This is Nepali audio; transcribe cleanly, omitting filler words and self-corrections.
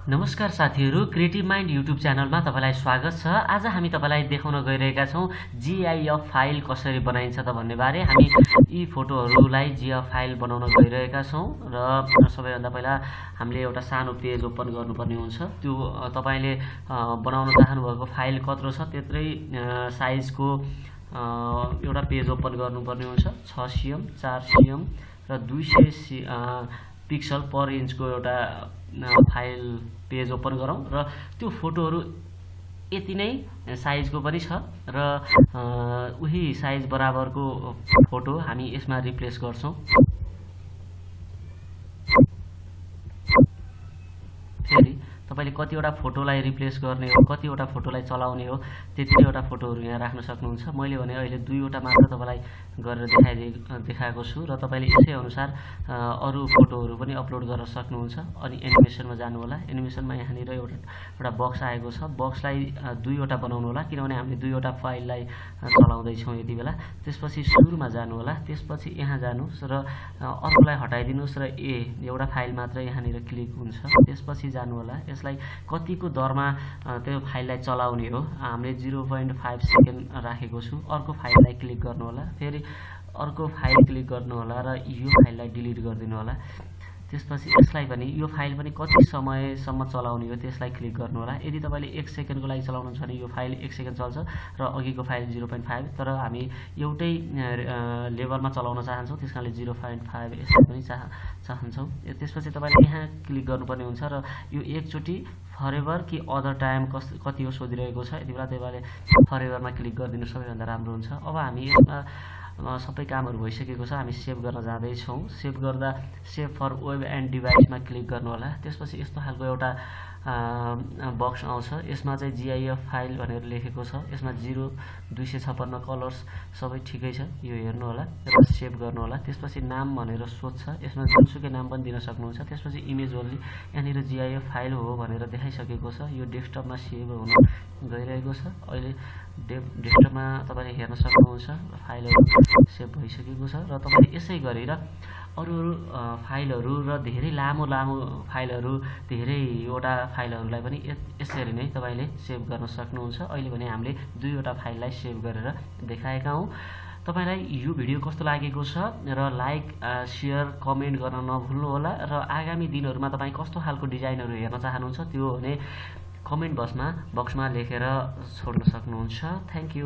नमस्कार साथीहरु, क्रिएटिभ माइन्ड युट्युब च्यानलमा तपाईलाई स्वागत छ। आज हामी तपाईलाई देखाउन गइरहेका छौं GIF फाइल कसरी बनाइन्छ त भन्ने बारे। हामी यी फोटोहरुलाई GIF फाइल बनाउन गइरहेका छौं र सबैभन्दा पहिला हामीले एउटा सानो पेज ओपन गर्नुपर्ने हुन्छ। त्यो तपाईले बनाउन चाहनु भएको फाइल कत्रो छ त्यत्रै साइजको एउटा पेज ओपन गर्नुपर्ने हुन्छ। 6 cm 4 cm र 200 पिक्सल पर इन्चको एउटा फाइल पेज ओपन गरौँ र त्यो फोटोहरु यति नै साइजको पनि छ र उही साइज बराबरको फोटो हामी यसमा रिप्लेस गर्छौं। फेरि तपाईले कतिवटा फोटोलाई रिप्लेस गर्ने हो, कतिवटा फोटोलाई चलाउने हो, त्यतिवटा फोटोहरु यहाँ राख्न सक्नुहुन्छ। मैले भने अहिले 2 वटा मात्र तपाईलाई गरेर देखाएको छु र तपाईले यसै अनुसार अरु फोटोहरु पनि अपलोड गर्न सक्नुहुन्छ। अनि एनिमेसनमा जानु होला। एनिमेसनमा यहाँनिर एउटा बक्स आएको छ। बक्सलाई 2 वटा बनाउनु होला किनभने हामीले 2 वटा फाइललाई चलाउँदै छौं यति बेला। त्यसपछि सुरुमा जानु होला, त्यसपछि यहाँ जानुस् र अर्कोलाई हटाइदिनुस् र एउटा फाइल मात्र यहाँनिर क्लिक हुन्छ। त्यसपछि जानु होला। यसलाई कतिको दरमा त्यो फाइललाई चलाउने हो, हामीले 0.5 सेकेन्ड राखेको छु। अर्को फाइललाई क्लिक गर्नु होला, फेरि अर्को फाइल क्लिक गर्नु होला र यो फाइललाई डिलिट गरिदिनु होला। त्यसपछि यसलाई पनि यो फाइल पनि कति समयसम्म चलाउने हो त्यसलाई क्लिक गर्नु होला। यदि तपाईले 1 सेकेन्डको लागि चलाउनुहुन्छ भने यो फाइल 1 सेकेन्ड चल्छ र अघिको फाइल 0.5, तर हामी एउटै लेभलमा चलाउन चाहन्छौं त्यसकारणले 0.5 यसलाई पनि चाहन्छौं। त्यसपछि तपाईले यहाँ क्लिक गर्नुपर्ने हुन्छ र यो एकचोटी फरएभर कि अदर टाइम कति हो सोधिरहेको छ। यति बेला तपाईले फरएभरमा क्लिक गरिदिनु सबैभन्दा राम्रो हुन्छ। अब हामी यसमा सबै कामहरु भइसकेको छ। हामी सेभ गर्न जाँदै छौं। सेभ गर्दा सेभ फर वेब एन्ड डिभाइसमा क्लिक गर्नु होला। त्यसपछि यस्तो खालको एउटा बक्स आउँछ। यसमा चाहिँ GIF फाइल भनेर लेखेको छ। यसमा 0256 कलर्स सबै ठिकै छ, यो हेर्नु होला र सेभ गर्नु होला। त्यसपछि नाम भनेर सोध्छ, यसमा जुनसुकै नाम पनि दिन सक्नुहुन्छ। त्यसपछि इमेज ओन्ली, यहाँनिर GIF फाइल हो भनेर देखाइसकेको छ। यो डेस्कटपमा सेभ हुन गइरहेको छ। अहिले डेस्कटपमा तपाईले हेर्न सक्नुहुन्छ फाइलहरु सेभ भइसकेको छ र तपाईले यसै गरेर अरु फाइलहरु र धेरै लामो फाइलहरु धेरैवटा फाइलहरुलाई पनि यसरी नै तपाईले सेभ गर्न सक्नुहुन्छ। अहिले भने हामीले 2 वटा फाइललाई सेभ गरेर देखाएका हौं। तपाईलाई यो भिडियो कस्तो लागेको छ र लाइक शेयर कमेन्ट गर्न नभुल्नु होला र आगामी दिनहरुमा तपाई कस्तो खालको डिजाइनहरु हेर्न चाहनुहुन्छ त्यो भने कमेन्ट बक्समा लेखेर छोड्न सक्नुहुन्छ। Thank you.